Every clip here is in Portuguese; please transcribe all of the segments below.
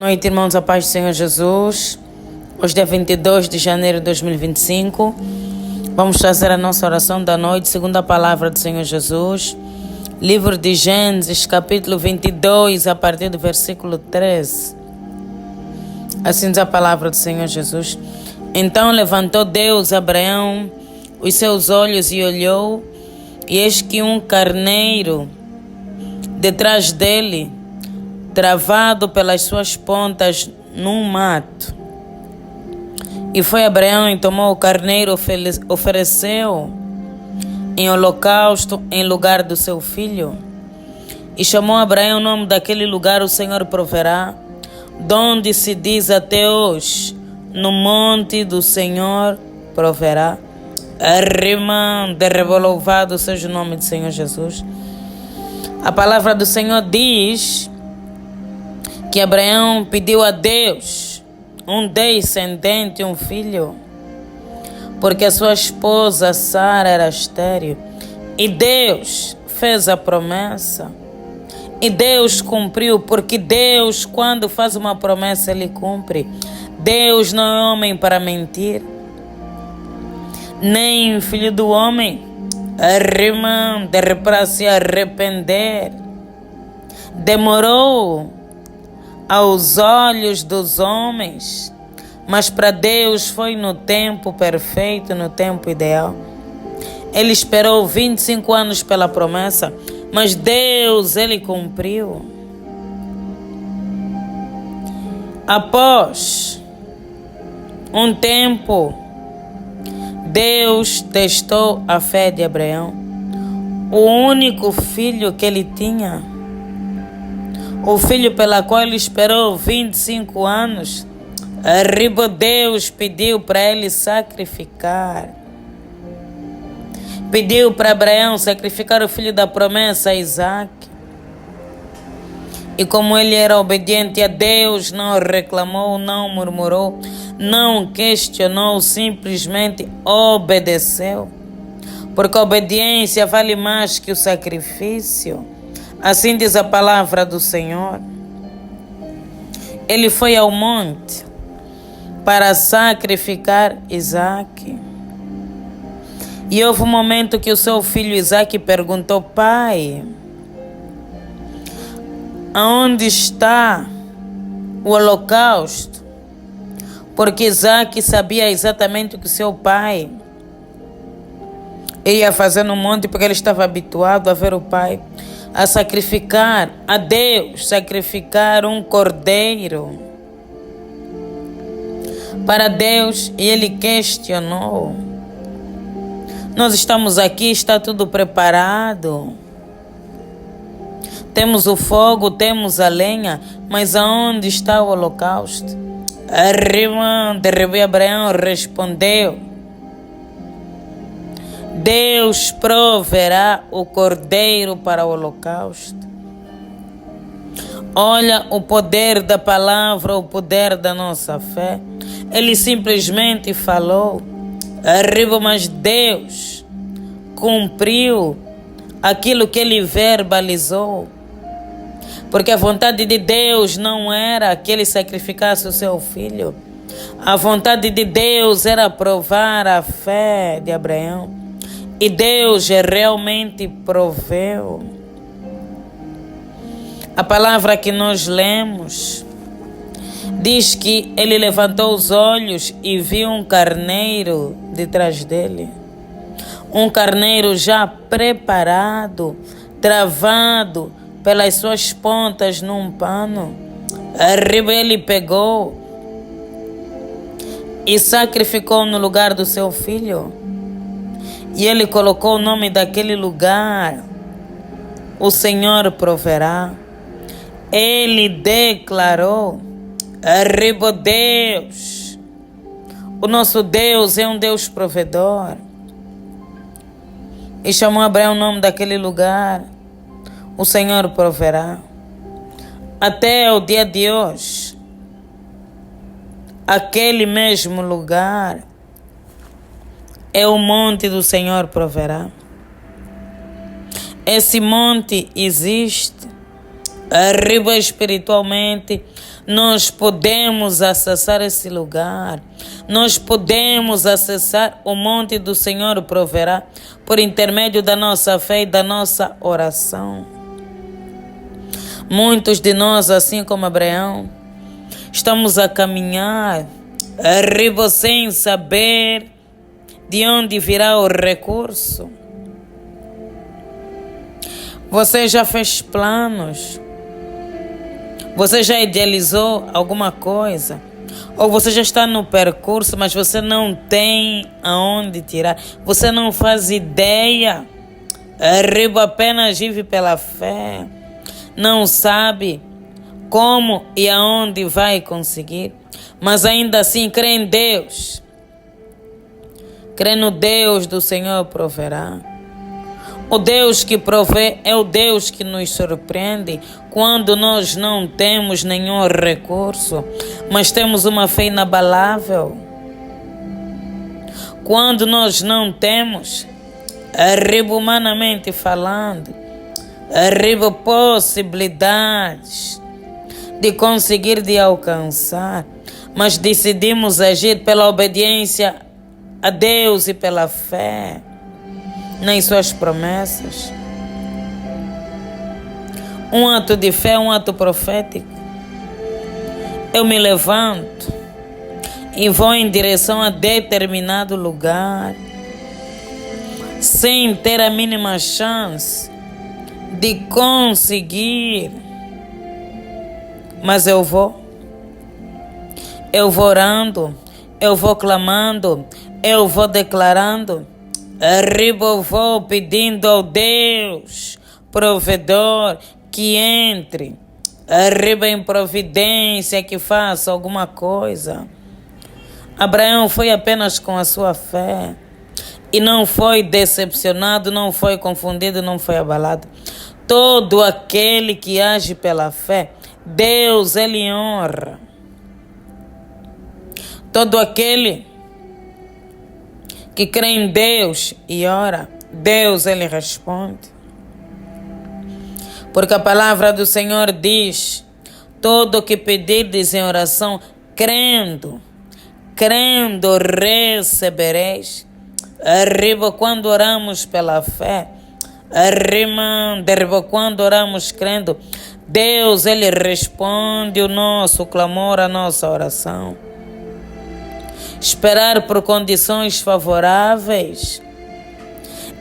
Boa noite, irmãos, a paz do Senhor Jesus. Hoje, dia 22 de janeiro de 2025, vamos fazer a nossa oração da noite, segundo a palavra do Senhor Jesus. Livro de Gênesis, capítulo 22, a partir do versículo 13. Assim diz a palavra do Senhor Jesus. Então levantou Deus Abraão os seus olhos e olhou, e eis que um carneiro detrás dele, travado pelas suas pontas num mato. E foi Abraão e tomou o carneiro, ofereceu em holocausto em lugar do seu filho. E chamou Abraão o nome daquele lugar, o Senhor proverá, donde se diz até hoje, no monte do Senhor proverá. Louvado seja o nome do Senhor Jesus. A palavra do Senhor diz que Abraão pediu a Deus um descendente, um filho, porque a sua esposa Sara era estéril. E Deus fez a promessa. E Deus cumpriu, porque Deus, quando faz uma promessa, Ele cumpre. Deus não é homem para mentir, nem filho do homem para se arrepender. Demorou aos olhos dos homens, mas para Deus foi no tempo perfeito, no tempo ideal. Ele esperou 25 anos pela promessa, mas Deus, Ele cumpriu. Após um tempo, Deus testou a fé de Abraão. O único filho que ele tinha, o filho pela qual ele esperou 25 anos, Deus pediu para ele sacrificar. Pediu para Abraão sacrificar o filho da promessa, Isaac. E como ele era obediente a Deus, não reclamou, não murmurou, não questionou, simplesmente obedeceu. Porque a obediência vale mais que o sacrifício. Assim diz a palavra do Senhor. Ele foi ao monte para sacrificar Isaac. E houve um momento que o seu filho Isaac perguntou: Pai, aonde está o holocausto? Porque Isaac sabia exatamente o que seu pai ia fazer no monte, porque ele estava habituado a ver o pai a sacrificar a Deus, sacrificar um cordeiro para Deus, e ele questionou. Nós estamos aqui, está tudo preparado. Temos o fogo, temos a lenha, mas aonde está o holocausto? Abraão respondeu: Deus proverá o cordeiro para o holocausto. Olha o poder da palavra, o poder da nossa fé. Ele simplesmente falou, mas Deus cumpriu aquilo que ele verbalizou. Porque a vontade de Deus não era que ele sacrificasse o seu filho. A vontade de Deus era provar a fé de Abraão. E Deus realmente proveu. A palavra que nós lemos diz que ele levantou os olhos e viu um carneiro detrás dele. Um carneiro já preparado, travado pelas suas pontas num pano. Ele pegou e sacrificou no lugar do seu filho. E ele colocou o nome daquele lugar: o Senhor proverá. Ele declarou: Deus, o nosso Deus é um Deus provedor. E chamou Abraão o nome daquele lugar: o Senhor proverá. Até o dia de hoje, aquele mesmo lugar é o monte do Senhor proverá. Esse monte existe, arriba espiritualmente, nós podemos acessar esse lugar. Nós podemos acessar o monte do Senhor proverá por intermédio da nossa fé e da nossa oração. Muitos de nós, assim como Abraão, estamos a caminhar arriba sem saber de onde virá o recurso. Você já fez planos? Você já idealizou alguma coisa? Ou você já está no percurso, mas você não tem aonde tirar? Você não faz ideia. Arriba apenas vive pela fé. Não sabe como e aonde vai conseguir. Mas ainda assim crê em Deus. Crê no Deus do Senhor proverá. O Deus que provê é o Deus que nos surpreende quando nós não temos nenhum recurso, mas temos uma fé inabalável. Quando nós não temos, arriba humanamente falando, arriba possibilidades de conseguir, de alcançar, mas decidimos agir pela obediência a Deus e pela fé nas suas promessas. Um ato de fé, um ato profético. Eu me levanto e vou em direção a determinado lugar, sem ter a mínima chance de conseguir. Mas eu vou orando, eu vou clamando, eu vou declarando, arriba eu vou pedindo ao Deus provedor que entre, arriba em providência, que faça alguma coisa. Abraão foi apenas com a sua fé e não foi decepcionado, não foi confundido, não foi abalado. Todo aquele que age pela fé, Deus ele honra. Todo aquele que crê em Deus e ora, Deus ele responde. Porque a palavra do Senhor diz, todo o que pedirdes em oração, crendo recebereis. Arriba quando oramos pela fé, arriba quando oramos crendo, Deus ele responde o nosso clamor, a nossa oração. Esperar por condições favoráveis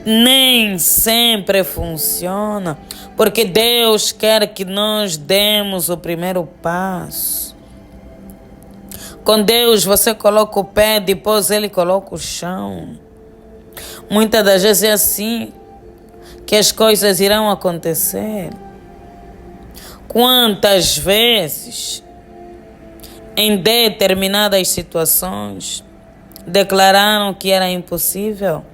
nem sempre funciona, porque Deus quer que nós demos o primeiro passo. Com Deus você coloca o pé, depois Ele coloca o chão. Muitas das vezes é assim que as coisas irão acontecer. Quantas vezes em determinadas situações declararam que era impossível,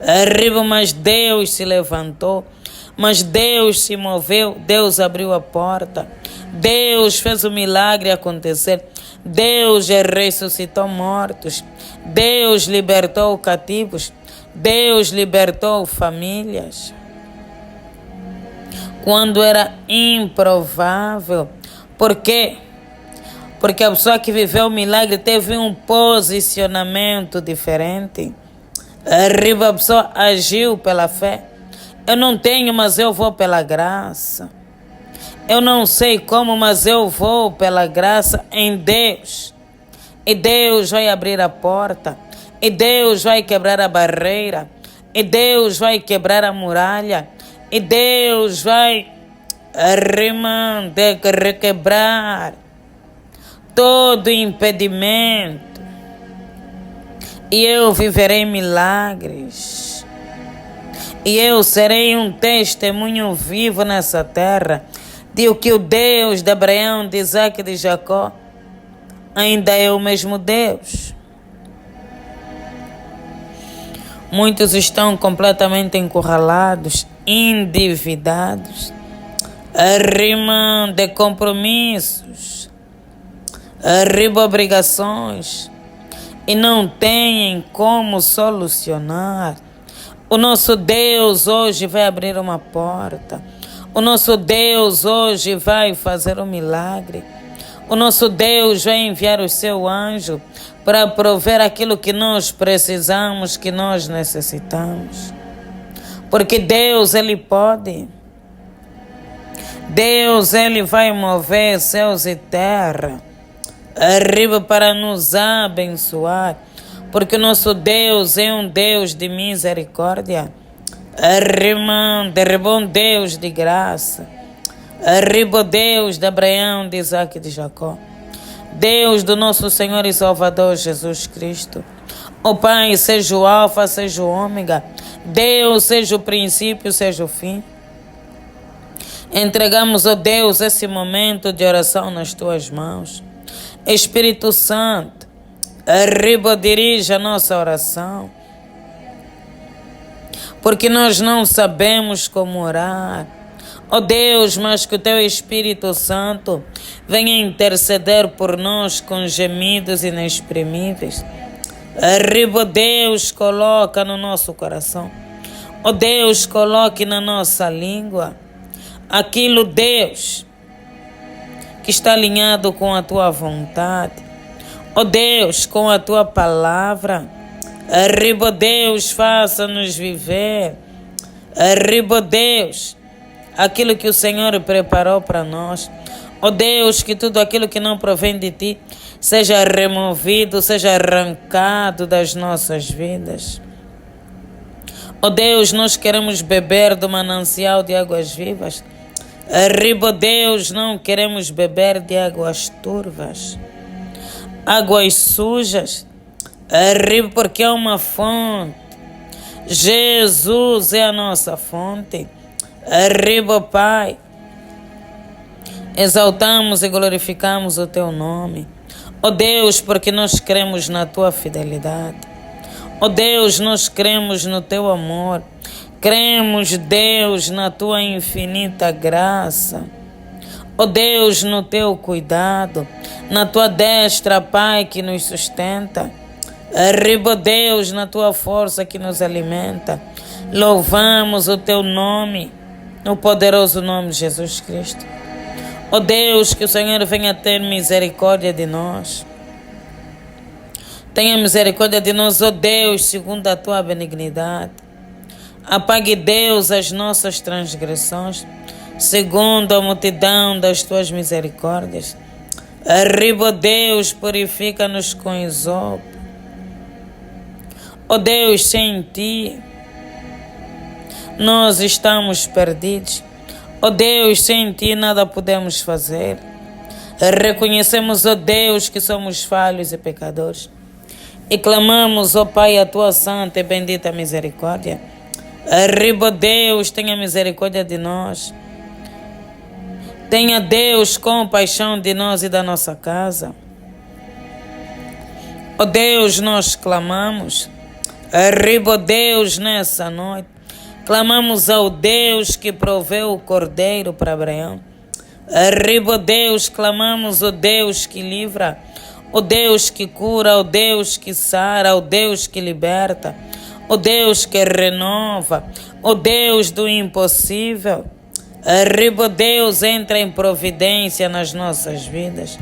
arriba, mas Deus se levantou, mas Deus se moveu, Deus abriu a porta, Deus fez o milagre acontecer, Deus ressuscitou mortos, Deus libertou cativos, Deus libertou famílias. Quando era improvável. Por quê? Porque a pessoa que viveu o milagre teve um posicionamento diferente. Arriba a pessoa agiu pela fé. Eu não tenho, mas eu vou pela graça. Eu não sei como, mas eu vou pela graça em Deus. E Deus vai abrir a porta. E Deus vai quebrar a barreira. E Deus vai quebrar a muralha. E Deus vai requebrar todo impedimento. E eu viverei milagres. E eu serei um testemunho vivo nessa terra de o que o Deus de Abraão, de Isaac e de Jacó ainda é o mesmo Deus. Muitos estão completamente encurralados, endividados, arriba de compromissos, arriba obrigações e não têm como solucionar. O nosso Deus hoje vai abrir uma porta. O nosso Deus hoje vai fazer um milagre. O nosso Deus vai enviar o seu anjo para prover aquilo que nós precisamos, que nós necessitamos. Porque Deus, Ele pode. Deus, Ele vai mover céus e terra arriba para nos abençoar. Porque o nosso Deus é um Deus de misericórdia. Arriba um Deus de graça. Arriba o Deus de Abraão, de Isaac e de Jacó. Deus do nosso Senhor e Salvador Jesus Cristo. Ó Pai, seja o Alfa, seja o Ômega. Deus, seja o princípio, seja o fim. Entregamos, ó Deus, esse momento de oração nas Tuas mãos. Espírito Santo, arriba, dirige a nossa oração. Porque nós não sabemos como orar. Ó Deus, mas que o Teu Espírito Santo venha interceder por nós com gemidos inexprimíveis. Arriba, Deus, coloca no nosso coração. Ó Deus, coloque na nossa língua aquilo, Deus, que está alinhado com a Tua vontade. Ó Deus, com a Tua palavra. Arriba, Deus, faça-nos viver. Arriba, Deus, aquilo que o Senhor preparou para nós. Ó Deus, que tudo aquilo que não provém de Ti seja removido, seja arrancado das nossas vidas. Ó Deus, nós queremos beber do manancial de águas vivas. Arriba, Deus, não queremos beber de águas turvas, águas sujas. Arriba, porque é uma fonte. Jesus é a nossa fonte. Arriba, Pai. Exaltamos e glorificamos o Teu nome. Ó Deus, porque nós cremos na Tua fidelidade. Ó Deus, nós cremos no Teu amor. Cremos, Deus, na Tua infinita graça. Ó Deus, no Teu cuidado, na Tua destra, Pai, que nos sustenta. Arriba, Deus, na Tua força que nos alimenta. Louvamos o Teu nome, no poderoso nome de Jesus Cristo. Ó Deus, que o Senhor venha ter misericórdia de nós. Tenha misericórdia de nós, ó Deus, segundo a Tua benignidade. Apague, Deus, as nossas transgressões, segundo a multidão das Tuas misericórdias. Arriba, Deus, purifica-nos com isopo. Ó Deus, sem Ti nós estamos perdidos. Ó Deus, sem Ti nada podemos fazer. Reconhecemos, ó Deus, que somos falhos e pecadores. E clamamos, ó Pai, a Tua santa e bendita misericórdia. Arriba, Deus, tenha misericórdia de nós. Tenha, Deus, compaixão de nós e da nossa casa. Ó Deus, nós clamamos. Arriba, Deus, nessa noite. Clamamos ao Deus que proveu o cordeiro para Abraão. Arriba, Deus, clamamos ao Deus que livra, o Deus que cura, o Deus que sara, o Deus que liberta, o Deus que renova, o Deus do impossível. Arriba, Deus, entra em providência nas nossas vidas.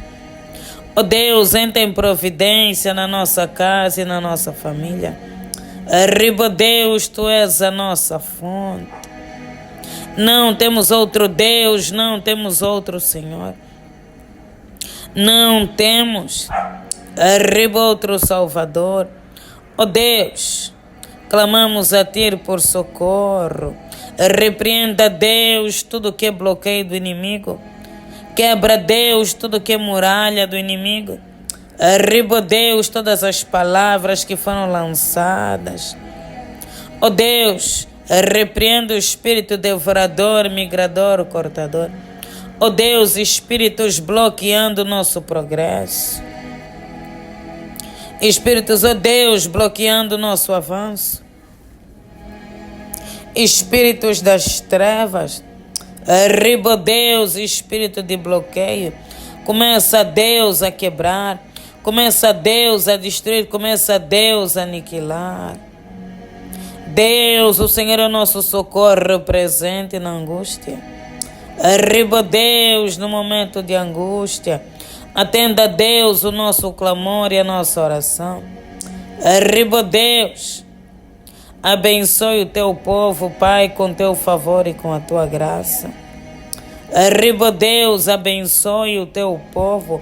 Ó Deus, entra em providência na nossa casa e na nossa família. Arriba, Deus, Tu és a nossa fonte. Não temos outro Deus, não temos outro Senhor. Não temos, arriba, outro Salvador. Ó Deus, clamamos a Ti por socorro. Repreenda, Deus, tudo que é bloqueio do inimigo. Quebra, Deus, tudo que é muralha do inimigo. Arriba, Deus, todas as palavras que foram lançadas. Ó Deus, repreenda o espírito devorador, migrador, cortador. Ó Deus, espíritos bloqueando o nosso progresso. Espíritos, ó Deus, bloqueando o nosso avanço. Espíritos das trevas. Arriba, Deus, espírito de bloqueio. Começa, Deus, a quebrar. Começa, Deus, a destruir. Começa, Deus, a aniquilar. Deus, o Senhor é o nosso socorro presente na angústia. Arriba, Deus, no momento de angústia. Atenda, Deus, o nosso clamor e a nossa oração. Arriba, Deus. Abençoe o teu povo, Pai, com teu favor e com a tua graça. Arriba, Deus, abençoe o teu povo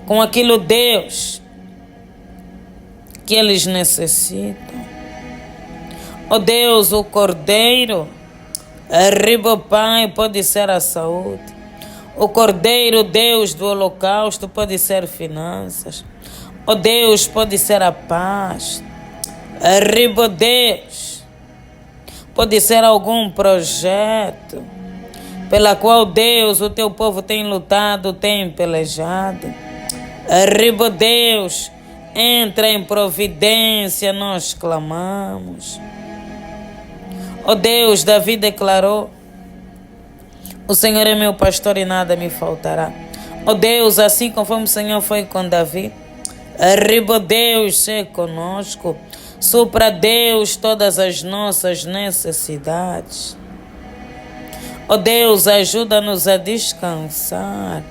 com aquilo, Deus, que eles necessitam. Ó Deus, o Cordeiro, arriba, Pai, pode ser a saúde. O Cordeiro, Deus, do holocausto pode ser finanças. Ó Deus, pode ser a paz. Arriba, Deus, pode ser algum projeto pela qual, Deus, o teu povo tem lutado, tem pelejado. Arriba, Deus, entra em providência, nós clamamos. Ó Deus, Davi declarou: o Senhor é meu pastor e nada me faltará. Ó Deus, assim conforme o Senhor foi com Davi, arriba, Deus, seja conosco. Supra, Deus, todas as nossas necessidades. Ó Deus, ajuda-nos a descansar.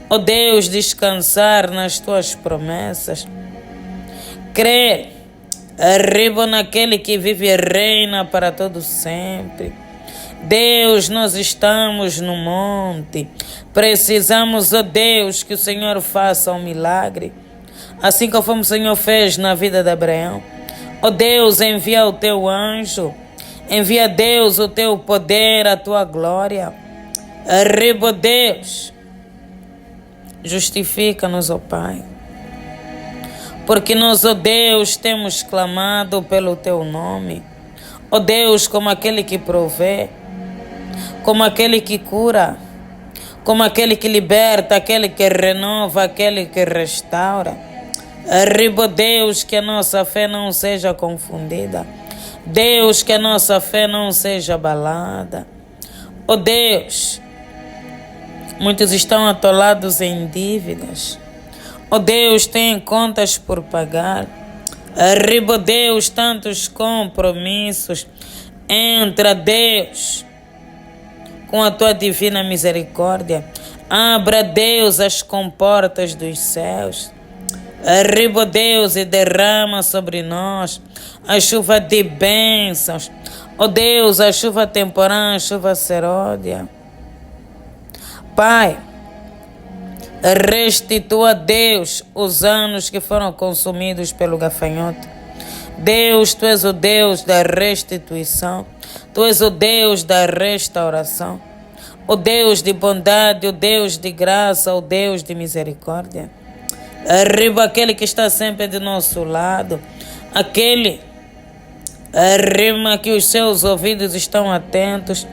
Ó Deus, descansar nas tuas promessas. Crer, arriba naquele que vive e reina para todo sempre. Deus, nós estamos no monte. Precisamos, ó Deus, que o Senhor faça um milagre. Assim como o Senhor fez na vida de Abraão. Ó Deus, envia o teu anjo. Envia, Deus, o teu poder, a tua glória. Arriba, Deus. Justifica-nos, ó Pai. Porque nós, ó Deus, temos clamado pelo teu nome. Ó Deus, como aquele que provê, como aquele que cura, como aquele que liberta, aquele que renova, aquele que restaura. Arriba, Deus, que a nossa fé não seja confundida. Deus, que a nossa fé não seja abalada. Ó Deus, muitos estão atolados em dívidas. Ó Deus, tem contas por pagar. Arriba, Deus, tantos compromissos. Entra, Deus, com a tua divina misericórdia. Abra, Deus, as comportas dos céus. Arriba, Deus, e derrama sobre nós a chuva de bênçãos. Ó Deus, a chuva temporã, a chuva seródia. Pai, restitua, Deus, os anos que foram consumidos pelo gafanhoto. Deus, Tu és o Deus da restituição. Tu és o Deus da restauração. O Deus de bondade, o Deus de graça, o Deus de misericórdia. Arriba aquele que está sempre do nosso lado. Aquele, arriba que os seus ouvidos estão atentos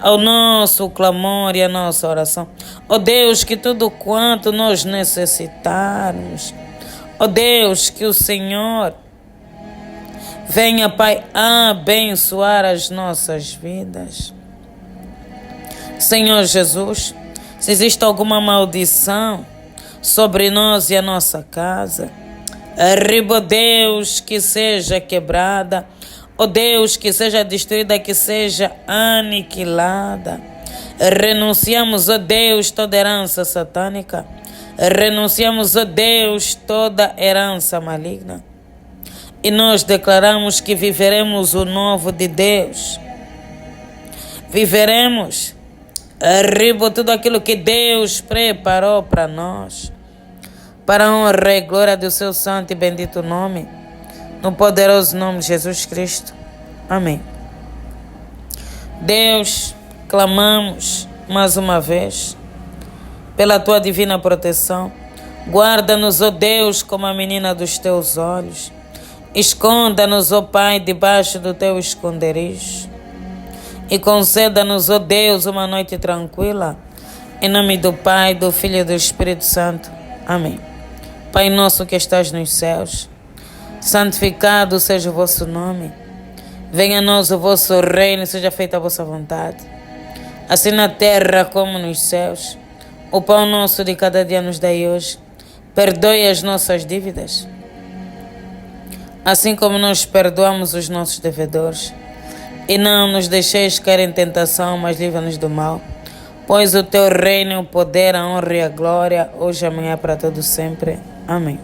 ao nosso clamor e à nossa oração. Ó Deus, que tudo quanto nós necessitarmos, ó Deus, que o Senhor venha, Pai, abençoar as nossas vidas. Senhor Jesus, se existe alguma maldição sobre nós e a nossa casa, arriba, Deus, que seja quebrada. Ó Deus, que seja destruída, que seja aniquilada. Renunciamos, ó Deus, toda herança satânica. Renunciamos, ó Deus, toda herança maligna. E nós declaramos que viveremos o novo de Deus. Viveremos, arriba, tudo aquilo que Deus preparou para nós, para a honra e glória do seu santo e bendito nome, no poderoso nome de Jesus Cristo. Amém. Deus, clamamos mais uma vez pela tua divina proteção. Guarda-nos, ó Deus, como a menina dos teus olhos. Esconda-nos, ó Pai, debaixo do teu esconderijo. E conceda-nos, ó Deus, uma noite tranquila. Em nome do Pai, do Filho e do Espírito Santo. Amém. Pai nosso que estás nos céus, santificado seja o vosso nome. Venha a nós o vosso reino, seja feita a vossa vontade, assim na terra como nos céus. O pão nosso de cada dia nos dai hoje. Perdoe as nossas dívidas, assim como nós perdoamos os nossos devedores. E não nos deixeis cair em tentação, mas livra-nos do mal. Pois o teu reino, o poder, a honra e a glória, hoje e amanhã para todo sempre. Amém.